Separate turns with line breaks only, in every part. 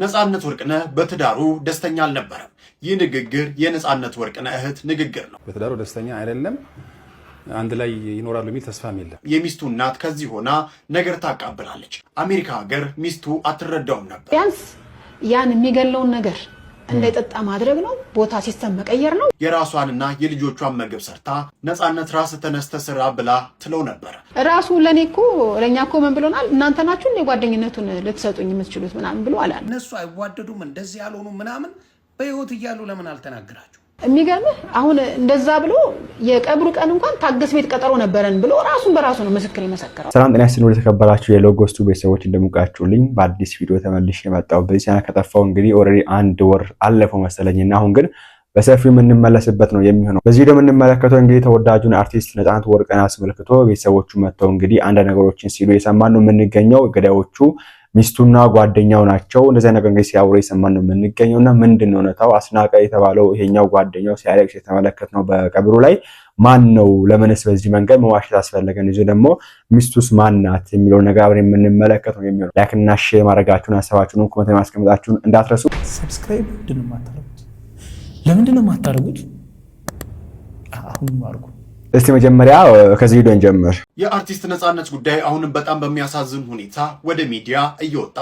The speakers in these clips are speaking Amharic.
ነጻነት ወርቅነህ በትዳሩ ደስተኛ አልነበረም። ይህ ንግግር የነጻነት ወርቅነህ እህት ንግግር ነው።
በትዳሩ ደስተኛ አይደለም፣ አንድ ላይ ይኖራሉ የሚል ተስፋም የለም።
የሚስቱ እናት ከዚህ ሆና ነገር ታቃብላለች። አሜሪካ ሀገር ሚስቱ አትረዳውም ነበር።
ቢያንስ ያን የሚገለውን ነገር እንዳይጠጣ ማድረግ ነው። ቦታ ሲስተም መቀየር ነው።
የራሷንና የልጆቿን ምግብ ሰርታ ነጻነት ራስ ተነስተ ስራ ብላ ትለው ነበር።
ራሱ ለኛ እኮ ምን ብሎናል? እናንተ ናችሁ የጓደኝነቱን ልትሰጡኝ የምትችሉት ምናምን ብሎ አላለ።
እነሱ አይዋደዱም እንደዚህ ያልሆኑ ምናምን በህይወት እያሉ ለምን አልተናገራችሁ?
የሚገርምህ አሁን እንደዛ ብሎ የቀብሩ ቀን እንኳን ታገስ ቤት ቀጠሮ ነበረን ብሎ ራሱን በራሱ ነው ምስክር የመሰከረው።
ሰላም ጤና ይስጥልኝ። ወደ ተከበራችሁ የሎጎስቱ ቤተሰቦች እንደምቃችሁልኝ በአዲስ ቪዲዮ ተመልሼ መጣሁ። በዚህ ቻናል ከጠፋው እንግዲህ ኦልሬዲ 1 ወር አለፈው መሰለኝና አሁን ግን በሰፊው የምንመለስበት ነው የሚሆነው። በዚህ ቪዲዮ የምንመለከተው እንግዲህ ተወዳጁን አርቲስት ነጻነት ወርቅነህን አስመልክቶ ቤተሰቦቹ መጥተው እንግዲህ አንድ ነገሮችን ሲሉ የሰማን ነው የምንገኘው። ገዳዮቹ ሚስቱና ጓደኛው ናቸው። እንደዚህ ነገር እንግዲህ ሲያወሩ የሰማን ነው የምንገኘውና ምንድነው እውነታው? አስናቀ የተባለው ይሄኛው ጓደኛው ሲያለቅስ የተመለከትነው በቀብሩ ላይ ማን ነው? ለምንስ በዚህ መንገድ መዋሸት አስፈለገን? ይዞ ደግሞ ሚስቱስ ማን ናት የሚለው ነገር አብረን የምንመለከት ነው የሚሆነው። ላይክ እና ሼር ማድረጋችሁን ሐሳባችሁን ኮሜንት ማስቀመጣችሁን እንዳትረሱ።
ሰብስክራይብ ምንድነው የማታደርጉት? ለምንድነው የማታደርጉት? አሁን አድርጉ።
እስቲ መጀመሪያ ከዚህ ቪዲዮ እንጀምር።
የአርቲስት ነጻነት ጉዳይ አሁንም በጣም በሚያሳዝን ሁኔታ ወደ ሚዲያ እየወጣ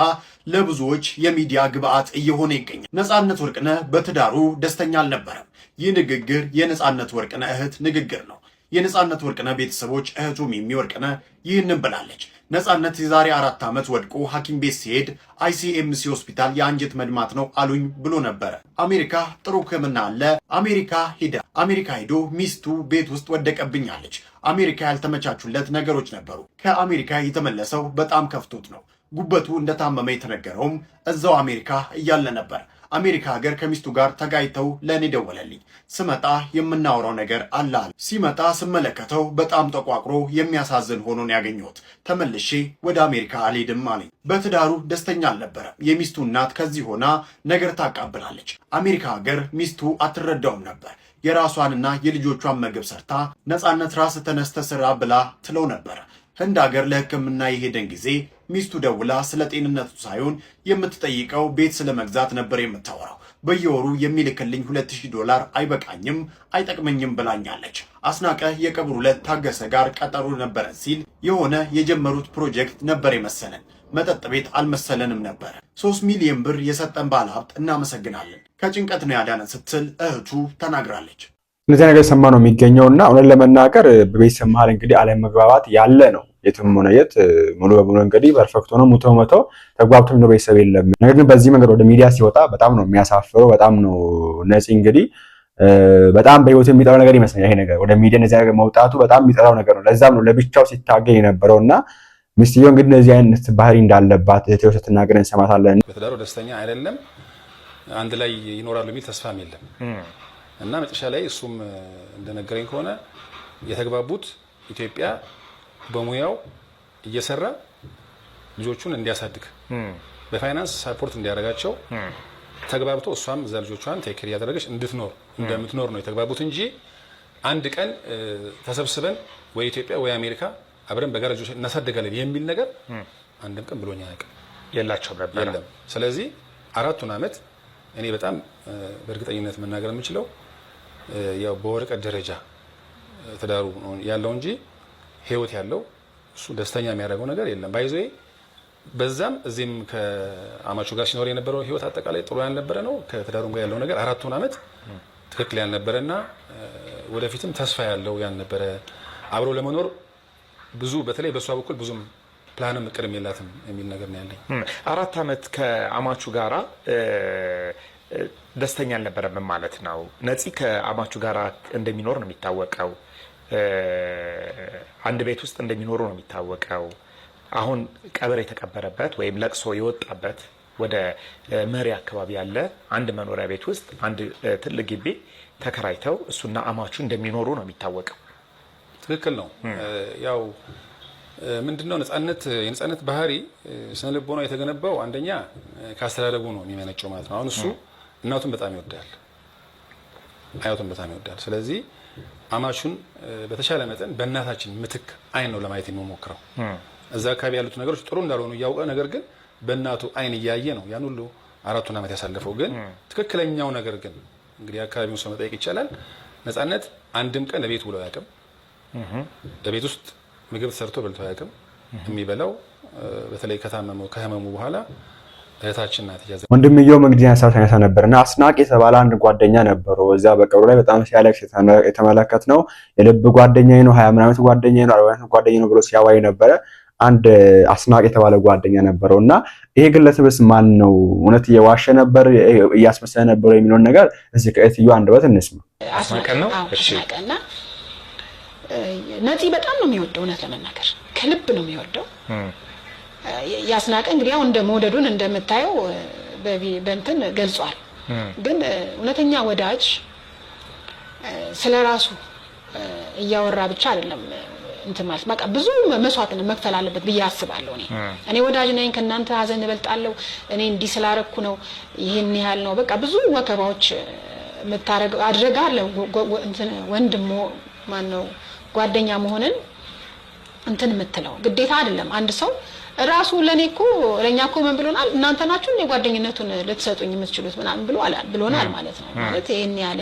ለብዙዎች የሚዲያ ግብአት እየሆነ ይገኛል። ነጻነት ወርቅነህ በትዳሩ ደስተኛ አልነበረም። ይህ ንግግር የነጻነት ወርቅነህ እህት ንግግር ነው። የነጻነት ወርቅነህ ቤተሰቦች እህቱ ሚሚ ወርቅነህ ይህንን ብላለች። ነጻነት የዛሬ 4 ዓመት ወድቆ ሐኪም ቤት ሲሄድ ICMC ሆስፒታል የአንጀት መድማት ነው አሉኝ ብሎ ነበረ። አሜሪካ ጥሩ ሕክምና አለ። አሜሪካ ሄዶ ሚስቱ ቤት ውስጥ ወደቀብኛለች። አሜሪካ ያልተመቻቹለት ነገሮች ነበሩ። ከአሜሪካ የተመለሰው በጣም ከፍቶት ነው። ጉበቱ እንደታመመ የተነገረውም እዛው አሜሪካ እያለ ነበር። አሜሪካ ሀገር ከሚስቱ ጋር ተጋይተው ለእኔ ደወለልኝ። ስመጣ የምናወራው ነገር አለ። ሲመጣ ስመለከተው በጣም ተቋቁሮ የሚያሳዝን ሆኖ ነው ያገኘሁት። ተመልሼ ወደ አሜሪካ አልሄድም አለኝ። በትዳሩ ደስተኛ አልነበረም። የሚስቱ እናት ከዚህ ሆና ነገር ታቃብላለች። አሜሪካ ሀገር ሚስቱ አትረዳውም ነበር። የራሷንና የልጆቿን ምግብ ሰርታ ነጻነት ራስ ተነስተ ስራ ብላ ትለው ነበር። ህንድ ሀገር ለሕክምና የሄደን ጊዜ ሚስቱ ደውላ ስለ ጤንነቱ ሳይሆን የምትጠይቀው ቤት ስለመግዛት ነበር የምታወራው። በየወሩ የሚልክልኝ $2000 አይበቃኝም አይጠቅመኝም ብላኛለች። አስናቀ የቀብሩ ዕለት ታገሰ ጋር ቀጠሮ ነበረ ሲል የሆነ የጀመሩት ፕሮጀክት ነበር የመሰለን። መጠጥ ቤት አልመሰለንም ነበር። 3 ሚሊዮን ብር የሰጠን ባለሀብት እናመሰግናለን። ከጭንቀት ነው ያዳነን ስትል እህቱ ተናግራለች።
እንደዚህ ነገር ሰማ ነው የሚገኘውና እውነት ለመናገር በቤተሰብ መሀል እንግዲህ አለመግባባት ያለ ነው። የትም ሆነ የት ሙሉ በሙሉ እንግዲህ ፐርፌክት ሆኖ ሙቶ ተግባብቶ የሚኖር ቤተሰብ የለም። ነገር ግን በዚህ መንገድ ወደ ሚዲያ ሲወጣ በጣም ነው የሚያሳፍረው። በጣም ነው ነፂ እንግዲህ በጣም በህይወቱ የሚጠራው ነገር ይመስለኛል። ይሄ ነገር ወደ ሚዲያ እንደዚህ ነገር መውጣቱ በጣም የሚጠራው ነገር ነው። ለዛም ነው ለብቻው ሲታገል የነበረውና ሚስትየው እንግዲህ እንደዚህ አይነት ባህሪ እንዳለባት እህቴው ስትናገር እንሰማታለን።
በትዳሩ ደስተኛ አይደለም፣ አንድ ላይ ይኖራሉ የሚል ተስፋም የለም እና መጨረሻ ላይ እሱም እንደነገረኝ ከሆነ የተግባቡት ኢትዮጵያ በሙያው እየሰራ ልጆቹን እንዲያሳድግ በፋይናንስ ሰፖርት እንዲያደርጋቸው ተግባብቶ እሷም እዛ ልጆቿን ቴክ ኬር እያደረገች እንደምትኖር ነው የተግባቡት እንጂ አንድ ቀን ተሰብስበን ወይ ኢትዮጵያ ወይ አሜሪካ አብረን በጋራ ልጆች እናሳድጋለን የሚል ነገር አንድም ቀን ብሎኛ አያውቅም።
የላቸውም ነበር።
የለም። ስለዚህ 4 ዓመት እኔ በጣም በእርግጠኝነት መናገር የምችለው ያው በወረቀት ደረጃ ትዳሩ ያለው እንጂ ህይወት ያለው እሱ ደስተኛ የሚያደርገው ነገር የለም። ባይዘይ በዛም እዚህም ከአማቹ ጋር ሲኖር የነበረው ህይወት አጠቃላይ ጥሩ ያልነበረ ነው። ከትዳሩም ጋር ያለው ነገር 4 ዓመት ትክክል ያልነበረና ወደፊትም ተስፋ ያለው ያልነበረ አብሮ ለመኖር ብዙ በተለይ በሷ በኩል ብዙም ፕላንም እቅድም የላትም የሚል ነገር ነው ያለኝ።
4 ዓመት ከአማቹ ጋራ ደስተኛ አልነበረም ማለት ነው። ነፂ ከአማቹ ጋራ እንደሚኖር ነው የሚታወቀው። አንድ ቤት ውስጥ እንደሚኖሩ ነው የሚታወቀው። አሁን ቀብር የተቀበረበት ወይም ለቅሶ የወጣበት ወደ መሪ አካባቢ ያለ አንድ መኖሪያ ቤት ውስጥ አንድ ትልቅ ግቢ ተከራይተው እሱና አማቹ እንደሚኖሩ ነው የሚታወቀው።
ትክክል ነው። ያው ምንድነው የነጻነት ባህሪ ስነ ልቦና የተገነባው አንደኛ ከአስተዳደጉ ነው የሚመነጨው ማለት ነው። አሁን እሱ እናቱን በጣም ይወዳል፣ አያቱን በጣም ይወዳል። ስለዚህ አማቹን በተሻለ መጠን በእናታችን ምትክ አይን ነው ለማየት የሚሞክረው። እዛ አካባቢ ያሉት ነገሮች ጥሩ እንዳልሆኑ እያወቀ ነገር ግን በእናቱ አይን እያየ ነው ያን ሁሉ 4 ዓመት ያሳለፈው ግን ትክክለኛው ነገር ግን እንግዲህ አካባቢውን ሰው መጠየቅ ይቻላል። ነፃነት አንድም ቀን ለቤት ውሎ አያውቅም። ለቤት ውስጥ ምግብ ሰርቶ በልቶ አያውቅም። የሚበላው በተለይ ከህመሙ በኋላ እህታችን ናት ያዘ።
ወንድምየው እንግዲህ ሀሳብ ሳይነሳ ነበርና አስናቅ የተባለ አንድ ጓደኛ ነበረው። እዛ በቀብሩ ላይ በጣም ሲያለቅስ የተመለከትነው የልብ ጓደኛዬ ነው፣ 20 ዓመት ጓደኛዬ ነው፣ 40 ዓመት ጓደኛዬ ነው ብሎ ሲያዋይ ነበረ። አንድ አስናቅ የተባለ ጓደኛ ነበረውና ይሄ ግለሰብስ ማን ነው? እውነት እየዋሸ ነበር እያስመሰለ ነበር የሚለውን ነገር እዚህ ከእትዮ አንደበት እንስማ።
አስናቅ ነው። እሺ
አስናቅና ነፂ በጣም ነው የሚወደው፣ እውነት ለመናገር ከልብ ነው የሚወደው። ያስናቀ እንግዲህ አሁን እንደመወደዱን እንደምታየው በእንትን ገልጿል። ግን እውነተኛ ወዳጅ ስለራሱ እያወራ ብቻ አይደለም እንትን ማለት በቃ ብዙ መስዋዕትን መክፈል አለበት ብዬ አስባለሁ። እኔ ወዳጅ ነኝ ከናንተ ሀዘን እበልጣለሁ፣ እኔ እንዲህ ስላረኩ ነው ይሄን ያህል ነው በቃ ብዙ ወከባዎች መታረግ አድርጋለሁ። እንትን ወንድሞ ማን ነው ጓደኛ መሆንን እንትን የምትለው ግዴታ አይደለም። አንድ ሰው ራሱ ለኛ እኮ ምን ብሎናል? እናንተ ናችሁ ጓደኝነቱን ልትሰጡኝ የምትችሉት ምናምን ብሎናል ማለት ነው። ማለት ይሄን ያለ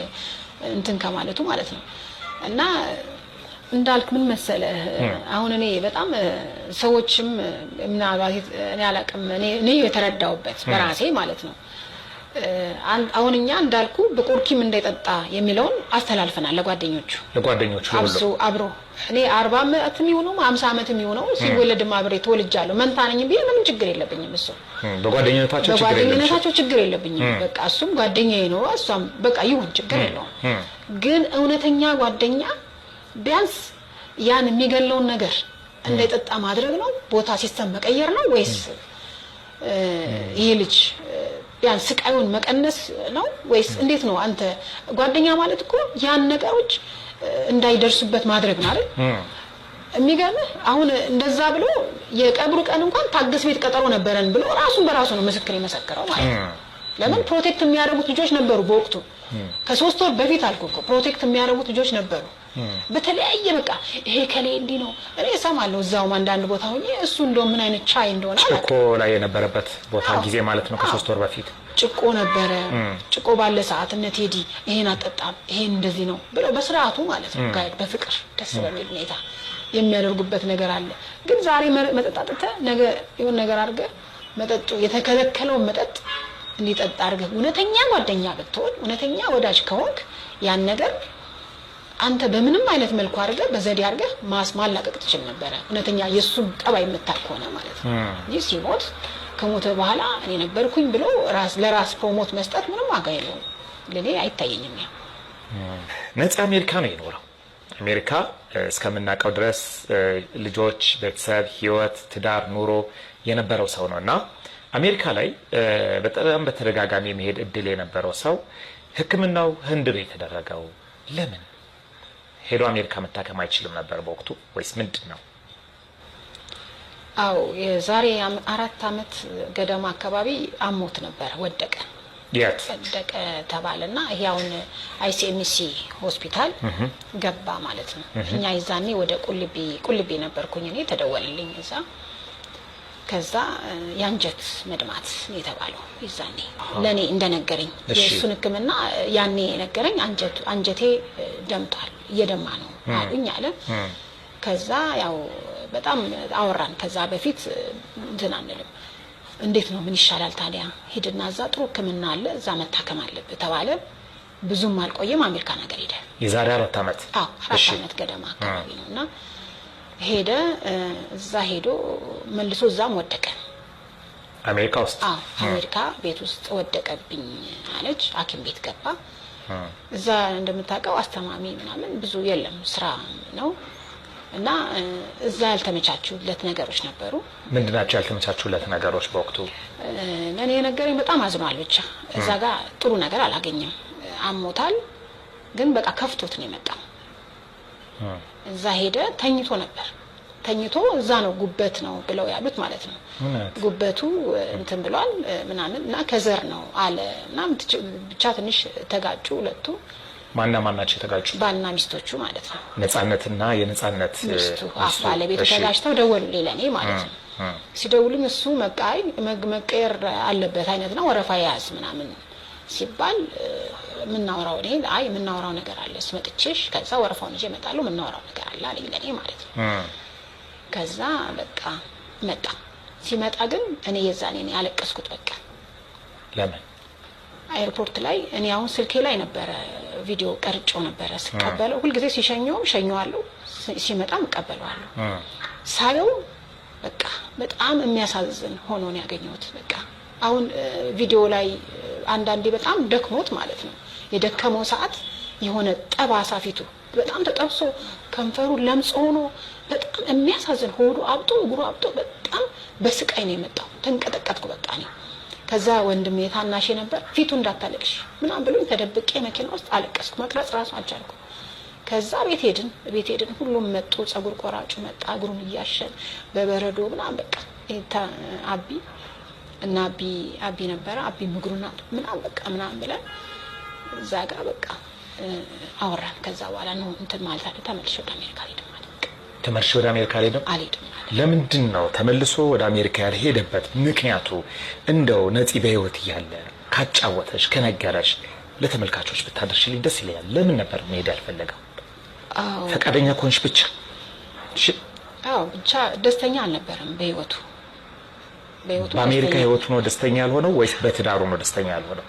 እንትን ከማለቱ ማለት ነው። እና እንዳልክ ምን መሰለ አሁን እኔ በጣም ሰዎችም ምናልባት እኔ አላቅም እኔ የተረዳውበት በራሴ ማለት ነው። አሁን እኛ እንዳልኩ በቁርኪም እንዳይጠጣ የሚለውን አስተላልፈናል ለጓደኞቹ አብሮ እኔ 40 ዓመት የሚሆነው 50 ዓመት የሚሆነው ሲወለድም አብሬ ተወልጃለሁ። መንታ ነኝ ቢል ምንም ችግር የለብኝም። እሱ በጓደኝነታቸው ችግር የለብኝም። በቃ እሱም ጓደኛዬ ነው፣ እሷም በቃ ይሁን ችግር የለውም። ግን እውነተኛ ጓደኛ ቢያንስ ያን የሚገለውን ነገር እንዳይጠጣ ማድረግ ነው? ቦታ ሲስተም መቀየር ነው ወይስ ይሄ ልጅ ቢያንስ ስቃዩን መቀነስ ነው ወይስ እንዴት ነው? አንተ ጓደኛ ማለት እኮ ያን ነገሮች እንዳይደርሱበት ማድረግ ነው አይደል? የሚገርምህ አሁን እንደዛ ብሎ የቀብሩ ቀን እንኳን ታገስ ቤት ቀጠሮ ነበረን ብሎ ራሱን በራሱ ነው ምስክር የመሰከረው ማለት ነው። ለምን ፕሮቴክት የሚያደርጉት ልጆች ነበሩ በወቅቱ ከ3 ወር በፊት አልኩህ እኮ ፕሮቴክት የሚያደርጉት ልጆች ነበሩ። በተለያየ በቃ ይሄ ከሌ እንዲህ ነው እኔ እሰማለሁ እዛው አንዳንድ ቦታ ሆኜ እሱ እንደው ምን አይነት ቻይ እንደሆነ
ጭቆ ላይ የነበረበት ቦታ ጊዜ ማለት ነው። ከ3 ወር በፊት
ጭቆ ነበረ። ጭቆ ባለ ሰዓት እነ ቴዲ ይሄን አጠጣም ይሄን እንደዚህ ነው ብለው በስርዓቱ ማለት ነው ጋር በፍቅር ደስ በሚል ሁኔታ የሚያደርጉበት ነገር አለ። ግን ዛሬ መጠጣጥተ ነገ የሆነ ነገር አድርገ መጠጡ የተከለከለው መጠጥ እንዲጠጣ አድርገ እውነተኛ ጓደኛ ብትሆን እውነተኛ ወዳጅ ከሆንክ ያን ነገር አንተ በምንም አይነት መልኩ አድርገ በዘዴ አድርገ ማላቀቅ ትችል ነበር። እውነተኛ የሱን ጠባይ የምታውቅ ሆነ ማለት ነው። ይህ ሲሞት ከሞተ በኋላ እኔ ነበርኩኝ ብሎ ለራስ ፕሮሞት መስጠት ምንም ዋጋ የለውም። ለኔ አይታየኝም። ያ
ነፃ አሜሪካ ነው የኖረው። አሜሪካ እስከምናውቀው ድረስ ልጆች፣ ቤተሰብ፣ ህይወት፣ ትዳር፣ ኑሮ የነበረው ሰው ነውና አሜሪካ ላይ በጣም በተደጋጋሚ መሄድ እድል የነበረው ሰው ሕክምናው ህንድ ነው የተደረገው። ለምን ሄዶ አሜሪካ መታከም አይችልም ነበር በወቅቱ ወይስ ምንድነው?
አው የዛሬ 4 ዓመት ገደማ አካባቢ አሞት ነበር። ወደቀ ተባለና ይሄውን አይሲኤምሲ ሆስፒታል ገባ ማለት ነው። እኛ ይዛኔ ወደ ቁልቢ ነበርኩኝ እኔ ተደወለልኝ እዛ። ከዛ ያንጀት መድማት ነው የተባለው ይዛኔ ለኔ እንደነገረኝ የሱን ህክምና ያኔ ነገረኝ። አንጀቴ ደምቷል እየደማ ነው አሉኝ አለ። ከዛ ያው በጣም አወራን። ከዛ በፊት እንትን አንልም እንዴት ነው ምን ይሻላል ታዲያ ሄድና እዛ ጥሩ ህክምና አለ እዛ መታከም አለበት ተባለ። ብዙም አልቆየም አሜሪካ ነገር ሄደ።
የዛሬ 4 ዓመት
4 ዓመት ገደማ አካባቢ ነውና ሄደ። እዛ ሄዶ መልሶ እዛም ወደቀ
አሜሪካ ውስጥ።
አሜሪካ ቤት ውስጥ ወደቀብኝ አለች። ሐኪም ቤት ገባ። እዛ እንደምታውቀው አስተማሚ ምናምን ብዙ የለም ስራ ነው እና እዛ ያልተመቻቹለት ነገሮች ነበሩ።
ምንድናቸው ያልተመቻቹለት ነገሮች በወቅቱ?
እኔ ነገረኝ በጣም አዝኗል። ብቻ እዛ ጋር ጥሩ ነገር አላገኘም። አሞታል ግን በቃ ከፍቶት ነው የመጣው። እዛ ሄደ ተኝቶ ነበር። ተኝቶ እዛ ነው ጉበት ነው ብለው ያሉት ማለት ነው። ጉበቱ እንትን ብሏል ምናምን እና ከዘር ነው አለ እና ብቻ ትንሽ ተጋጩ ሁለቱ።
ማናቸው የተጋጩ?
ባልና ሚስቶቹ ማለት ነው።
ነፃነትና የነፃነት
ሚስቱ ባለቤቱ ተጋጭተው ደወሉልኝ ለኔ ማለት ነው። ሲደውልኝ እሱ መቃይ መቀየር አለበት አይነት ነው ወረፋ ያዝ ምናምን ሲባል ምናወራው እኔ አይ ምናወራው ነገር አለ ስመጥቼሽ ከዛ ወረፋውን ይዤ እመጣለሁ ምናወራው ነገር አለ አለኝ ለኔ ማለት ነው። ከዛ በቃ መጣ። ሲመጣ ግን እኔ የዛኔ እኔ አለቀስኩት በቃ።
ለምን
ኤርፖርት ላይ እኔ አሁን ስልኬ ላይ ነበረ ቪዲዮ ቀርጬው ነበረ ስቀበለው ሁልጊዜ ሲሸኘው ሸኘዋለሁ ሲመጣም እቀበለዋለሁ። ሳየው በቃ በጣም የሚያሳዝን ሆኖ ነው ያገኘሁት። በቃ አሁን ቪዲዮ ላይ አንዳንዴ በጣም ደክሞት ማለት ነው የደከመው ሰዓት የሆነ ጠባሳ ፊቱ በጣም ተጠብሶ ከንፈሩ ለምጽ ሆኖ በጣም የሚያሳዝን ሆዱ አብጦ እግሩ አብጦ በጣም በስቃይ ነው የመጣው። ተንቀጠቀጥኩ በቃ ነው። ከዛ ወንድሜ ታናሽ ነበር ፊቱ እንዳታለቅሽ ምናምን ብሎኝ ተደብቄ መኪና ውስጥ አለቀስኩ። መቅረጽ ራሱ አልቻልኩም። ከዛ ቤት ሄድን ሁሉም መጡ። ጸጉር ቆራጩ መጣ እግሩን እያሸን በበረዶ ምናምን በቃ አቢ እና አቢ ነበረ አቢ ምግሩና ምናምን በቃ ምናምን ብለን እዛ ጋር በቃ አወራን። ከዛ በኋላ ነው እንትን ማለት አለ ተመልሼ ወደ አሜሪካ ሄድን ማለት ነው።
ተመልሼ ወደ አሜሪካ ሄድን
አልሄድም።
ለምንድን ነው ተመልሶ ወደ አሜሪካ ያልሄደበት ምክንያቱ? እንደው ነፂ በህይወት እያለ ካጫወተሽ ከነገረሽ ለተመልካቾች ብታደርሽልኝ ደስ ይለኛል። ለምን ነበር መሄድ ያልፈለገው? ፈቃደኛ ኮንሽ ብቻ? እሺ
ብቻ ደስተኛ አልነበረም በህይወቱ።
በአሜሪካ ህይወቱ ነው ደስተኛ ያልሆነው ወይስ በትዳሩ ነው ደስተኛ ያልሆነው?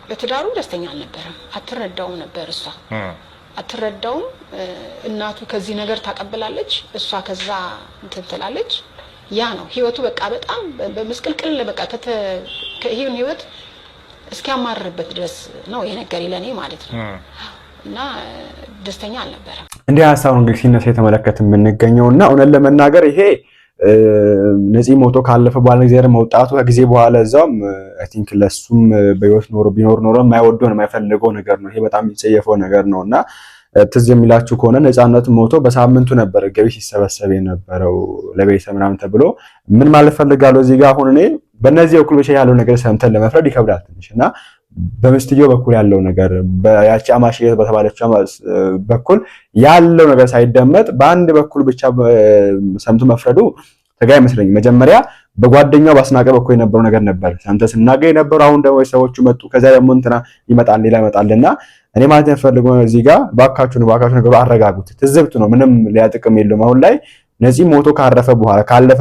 በትዳሩ ደስተኛ አልነበረም። አትረዳውም ነበር እሷ አትረዳውም። እናቱ ከዚህ ነገር ታቀብላለች፣ እሷ ከዛ እንትን ትላለች። ያ ነው ህይወቱ በቃ በጣም በመስቀልቅል በቃ ይሄን ህይወት እስኪያማርበት ድረስ ነው የነገር ይለኔ ማለት ነው። እና ደስተኛ አልነበረም።
እንዲህ ሀሳብ ነው እንግዲህ ሲነሳ የተመለከተ የምንገኘውና እውነት ለመናገር ይሄ ነፂ ሞቶ ካለፈ በኋላ ጊዜ መውጣቱ ከጊዜ በኋላ እዛውም አይ ቲንክ ለሱም በህይወት ቢኖር የማይወደው የማይፈልገው ነገር ነው። ይሄ በጣም የሚጸየፈው ነገር ነውና ትዝ የሚላችሁ ከሆነ ነፃነት ሞቶ በሳምንቱ ነበር ገቢ ሲሰበሰብ የነበረው ለቤተሰብ ምናምን ተብሎ ምን ማለት ፈልጋለሁ እዚህ ጋር አሁን እኔ በእነዚህ በኩል ብቻ ያለው ነገር ሰምተን ለመፍረድ ይከብዳል ትንሽና በምስትዮ በኩል ያለው ነገር በያቺ አማሽየት በተባለችው በኩል ያለው ነገር ሳይደመጥ በአንድ በኩል ብቻ ሰምቶ መፍረዱ ተጋይ አይመስለኝም። መጀመሪያ በጓደኛው ባስናቀ በኩል የነበረው ነገር ነበር ሰምተን ስናገኝ ነበር። አሁን ደግሞ ሰዎቹ መጡ። ከዛ ደግሞ እንትና ይመጣል ሌላ ይመጣልና እኔ ማለት የምፈልገው እዚህ ጋር ባካችሁ ነገሩ አረጋጉት። ትዝብት ነው፣ ምንም ሊያጥቅም የለውም። አሁን ላይ ነፂ ሞቶ ካለፈ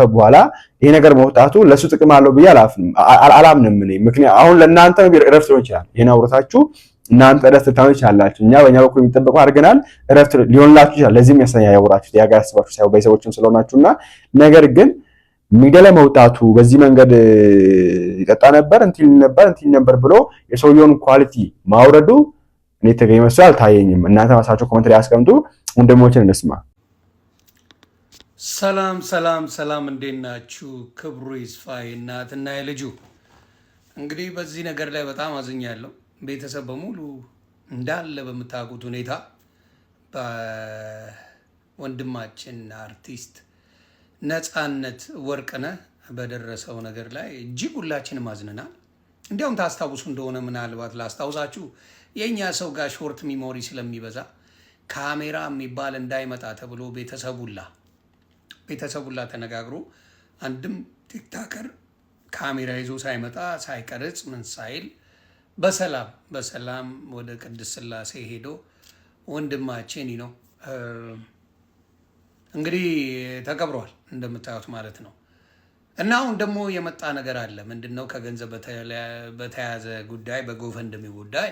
በኋላ ይሄ ነገር መውጣቱ ለሱ ጥቅም አለው ብዬ አላምንም። እኔ ምክንያት አሁን ለእናንተ እረፍት ሊሆን ይችላል። ይሄን አውርታችሁ እናንተ እረፍት ልታዩ ይችላላችሁ። እኛ በእኛ በኩል የሚጠበቀው አድርገናል። እረፍት ሊሆንላችሁ ይችላል። ለዚህም ያወራችሁ ያጋር አስባችሁ ሳይሆን በሰዎችም ስለሆናችሁና ነገር ግን ሚዲያ ላይ መውጣቱ በዚህ መንገድ ይጠጣ ነበር እንትን ነበር ብሎ የሰውየውን ኳሊቲ ማውረዱ እኔ ተገኝ መስሎ አልታየኝም። እናንተ ራሳችሁ ኮሜንት ላይ አስቀምጡ። ወንድሞችን እንስማ።
ሰላም እንዴት ናችሁ? ክብሩ ይስፋ እናትና የልጁ እንግዲህ በዚህ ነገር ላይ በጣም አዝኛለሁ። ቤተሰብ በሙሉ እንዳለ በምታውቁት ሁኔታ በወንድማችን አርቲስት ነፃነት ወርቅነህ በደረሰው ነገር ላይ እጅግ ሁላችንም አዝነናል። እንዲያውም ታስታውሱ እንደሆነ ምናልባት ላስታውሳችሁ የኛ ሰው ጋር ሾርት ሚሞሪ ስለሚበዛ ካሜራ የሚባል እንዳይመጣ ተብሎ ቤተሰቡላ ተነጋግሮ አንድም ቲክታከር ካሜራ ይዞ ሳይመጣ ሳይቀርጽ ምን ሳይል በሰላም ወደ ቅድስት ሥላሴ ሄዶ ወንድማችን ነው እንግዲህ ተቀብሯል እንደምታዩት ማለት ነው። እና አሁን ደግሞ የመጣ ነገር አለ። ምንድነው? ከገንዘብ በተያያዘ ጉዳይ በጎፈንድሚ ጉዳይ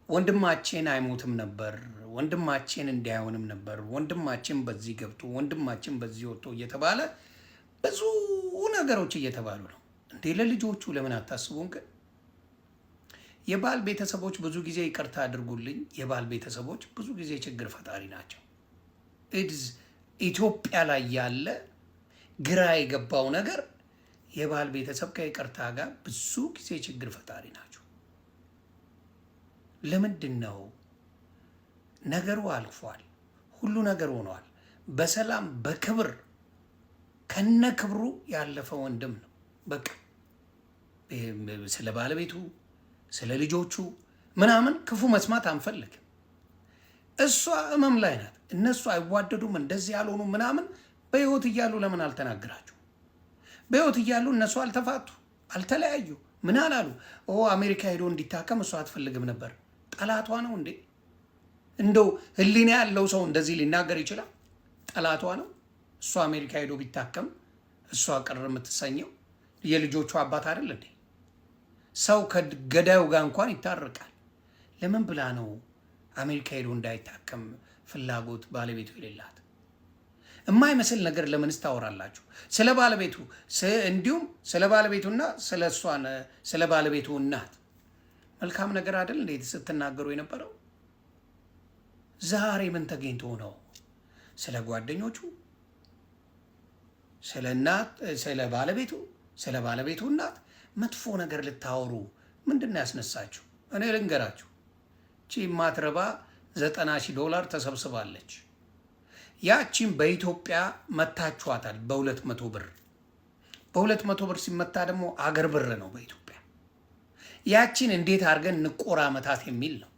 ወንድማችን አይሞትም ነበር፣ ወንድማችን እንዲያውንም ነበር፣ ወንድማችን በዚህ ገብቶ ወንድማችን በዚህ ወጥቶ እየተባለ ብዙ ነገሮች እየተባሉ ነው። እንዴ ለልጆቹ ለምን አታስቡም? ግን የባል ቤተሰቦች ብዙ ጊዜ ይቅርታ አድርጉልኝ፣ የባል ቤተሰቦች ብዙ ጊዜ ችግር ፈጣሪ ናቸው። ኢትዮጵያ ላይ ያለ ግራ የገባው ነገር የባል ቤተሰብ ከይቅርታ ጋር ብዙ ጊዜ ችግር ፈጣሪ ናቸው። ለምንድን ነው? ነገሩ አልፏል፣ ሁሉ ነገር ሆኗል። በሰላም በክብር ከነ ክብሩ ያለፈ ወንድም ነው። በቃ ስለ ባለቤቱ ስለ ልጆቹ ምናምን ክፉ መስማት አንፈልግም። እሷ እመም ላይ ናት። እነሱ አይዋደዱም እንደዚህ ያልሆኑ ምናምን በህይወት እያሉ ለምን አልተናገራችሁ? በህይወት እያሉ እነሱ አልተፋቱ፣ አልተለያዩ፣ ምን አላሉ። አሜሪካ ሄዶ እንዲታከም እሷ አትፈልግም ነበር። ጠላቷ ነው እንዴ? እንደው ህሊና ያለው ሰው እንደዚህ ሊናገር ይችላል? ጠላቷ ነው። እሷ አሜሪካ ሄዶ ቢታከም እሷ ቅር የምትሰኘው የልጆቹ አባት አይደል እንዴ? ሰው ከገዳዩ ጋር እንኳን ይታረቃል። ለምን ብላ ነው አሜሪካ ሄዶ እንዳይታከም ፍላጎት ባለቤቱ የሌላት? የማይመስል ነገር ለምንስ ታወራላችሁ? ስለ ባለቤቱ እንዲሁም ስለ ባለቤቱና ስለ ባለቤቱ እናት መልካም ነገር አይደል እንዴ ስትናገሩ የነበረው? ዛሬ ምን ተገኝቶ ነው? ስለ ጓደኞቹ፣ ስለ እናት፣ ስለ ባለቤቱ እናት መጥፎ ነገር ልታወሩ ምንድነው ያስነሳችሁ? እኔ ልንገራችሁ፣ ቺ ማትረባ $90,000 ተሰብስባለች። ያቺን በኢትዮጵያ መታችኋታል በ200 ብር። በ200 ብር ሲመታ ደግሞ አገር ብር ነው በኢትዮጵያ። ያቺን እንዴት አድርገን እንቆራመታት የሚል ነው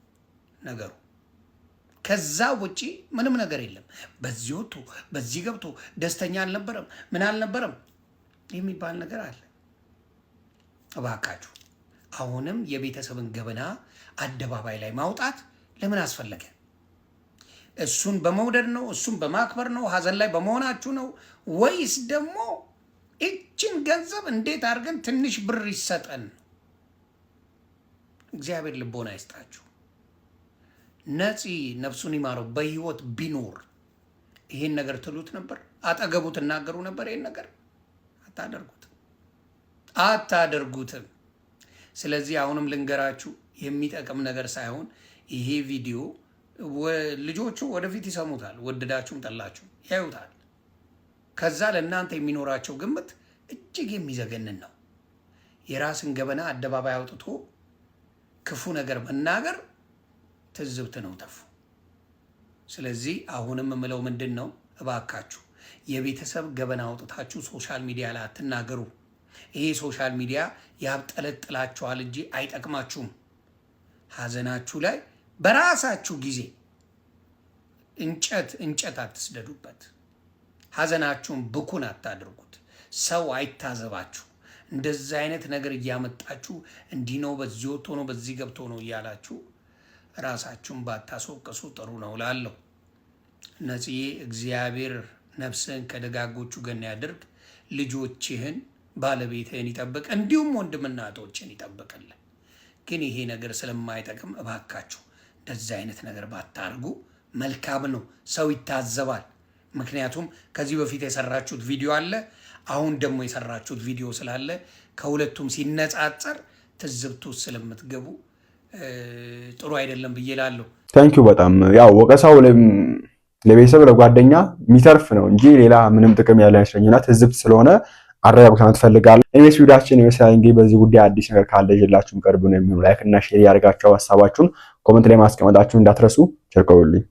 ነገሩ። ከዛ ውጪ ምንም ነገር የለም። በዚህ ወጥቶ በዚህ ገብቶ ደስተኛ አልነበረም ምን አልነበረም የሚባል ነገር አለ። እባካችሁ አሁንም የቤተሰብን ገበና አደባባይ ላይ ማውጣት ለምን አስፈለገ? እሱን በመውደድ ነው? እሱን በማክበር ነው? ሀዘን ላይ በመሆናችሁ ነው? ወይስ ደግሞ እችን ገንዘብ እንዴት አድርገን ትንሽ ብር ይሰጠን? እግዚአብሔር ልቦና ይስጣችሁ። ነፂ ነፍሱን ይማረው በህይወት ቢኖር ይሄን ነገር ትሉት ነበር? አጠገቡ ትናገሩ ነበር? ይሄን ነገር አታደርጉትም። ስለዚህ አሁንም ልንገራችሁ፣ የሚጠቅም ነገር ሳይሆን ይሄ ቪዲዮ ልጆቹ ወደፊት ይሰሙታል፣ ወደዳችሁም ጠላችሁ ያዩታል። ከዛ ለእናንተ የሚኖራቸው ግምት እጅግ የሚዘገንን ነው። የራስን ገበና አደባባይ አውጥቶ ክፉ ነገር መናገር ትዝብት ነው ተፉ። ስለዚህ አሁንም የምለው ምንድን ነው፣ እባካችሁ የቤተሰብ ገበና አውጥታችሁ ሶሻል ሚዲያ ላይ አትናገሩ። ይሄ ሶሻል ሚዲያ ያብጠለጥላችኋል እንጂ አይጠቅማችሁም። ሀዘናችሁ ላይ በራሳችሁ ጊዜ እንጨት አትስደዱበት። ሀዘናችሁን ብኩን አታድርጉት። ሰው አይታዘባችሁ። እንደዚህ አይነት ነገር እያመጣችሁ እንዲህ ነው በዚህ ወጥቶ ነው በዚህ ገብቶ ነው እያላችሁ ራሳችሁን ባታስወቅሱ ጥሩ ነው ላለሁ። ነፂዬ እግዚአብሔር ነፍስህን ከደጋጎቹ ገና ያድርግ። ልጆችህን ባለቤትህን ይጠብቅ፣ እንዲሁም ወንድምና እህቶችን ይጠብቅልን። ግን ይሄ ነገር ስለማይጠቅም እባካችሁ እንደዚህ አይነት ነገር ባታርጉ መልካም ነው። ሰው ይታዘባል። ምክንያቱም ከዚህ በፊት የሰራችሁት ቪዲዮ አለ፣ አሁን ደግሞ የሰራችሁት ቪዲዮ ስላለ ከሁለቱም ሲነጻጸር ትዝብቱ ስለምትገቡ ጥሩ አይደለም ብዬ እላለሁ።
ታንኪዩ በጣም ያው ወቀሳው ለቤተሰብ ለጓደኛ የሚተርፍ ነው እንጂ ሌላ ምንም ጥቅም ያለ አይመስለኝና ትዝብት ስለሆነ አረጋግጥ ትፈልጋለህ። ኢንቨስ ቪዲዮአችን ይመስላል። እንግዲህ በዚህ ጉዳይ አዲስ ነገር ካለ ይላችሁም ቀርቡ ነው የሚሆነው። ላይክ እና ሼር ያደርጋችሁ ሐሳባችሁን ኮሜንት ላይ ማስቀመጣችሁን እንዳትረሱ። ቸር ቆዩልኝ።